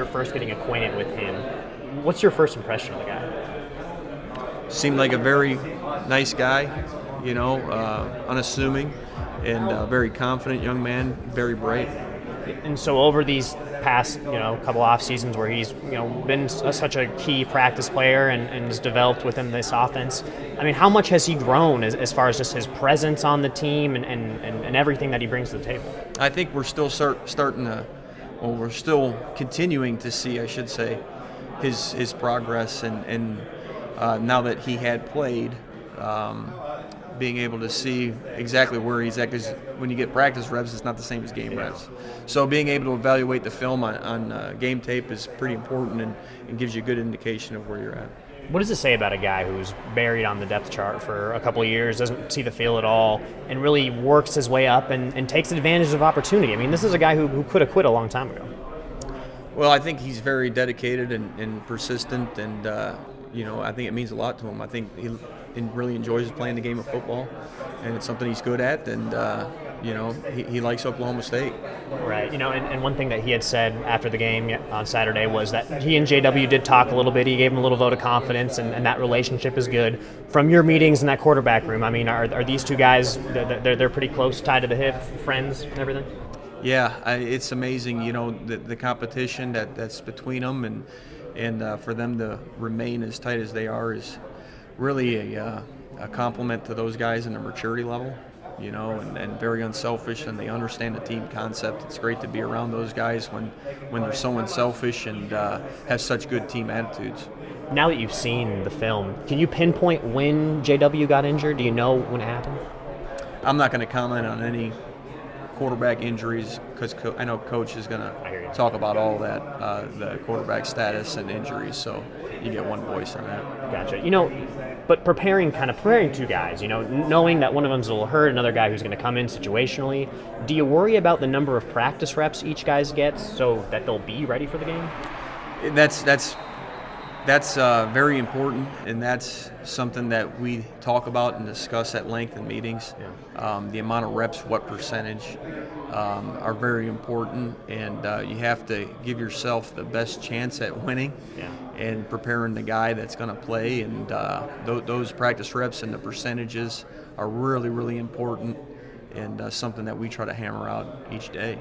you're first getting acquainted with him, what's your first impression of the guy? Seemed like a very nice guy, unassuming, and very confident young man, very bright. And so over these past, couple off seasons where he's, been such a key practice player and has developed within this offense, I mean, how much has he grown as far as just his presence on the team and everything that he brings to the table? I think we're still we're still continuing to see, I should say, his progress, and now that he had played, being able to see exactly where he's at, because when you get practice reps, it's not the same as game reps. So being able to evaluate the film on game tape is pretty important and gives you a good indication of where you're at. What does it say about a guy who's buried on the depth chart for a couple of years, doesn't see the field at all, and really works his way up and takes advantage of opportunity? I mean, this is a guy who could have quit a long time ago. Well, I think he's very dedicated and persistent, and I think it means a lot to him. I think he really enjoys playing the game of football, and it's something he's good at, and he likes Oklahoma State. Right, and one thing that he had said after the game on Saturday was that he and JW did talk a little bit. He gave him a little vote of confidence, and that relationship is good. From your meetings in that quarterback room, I mean, are these two guys, they're pretty close, tied to the hip, friends and everything? Yeah, it's amazing, the competition that's between them, and for them to remain as tight as they are is really a compliment to those guys in their maturity level, and very unselfish, and they understand the team concept. It's great to be around those guys when they're so unselfish and have such good team attitudes. Now that you've seen the film, can you pinpoint when JW got injured? Do you know when it happened? I'm not going to comment on any quarterback injuries because I know Coach is going to talk about all that, the quarterback status and injuries, so you get one voice on that. Gotcha. But preparing two guys, knowing that one of them's a little hurt, another guy who's going to come in situationally, do you worry about the number of practice reps each guy gets so that they'll be ready for the game? That's very important, and that's something that we talk about and discuss at length in meetings. Yeah. The amount of reps, what percentage, are very important, and you have to give yourself the best chance at winning. Yeah. And preparing the guy that's going to play, and those practice reps and the percentages are really, really important, and something that we try to hammer out each day.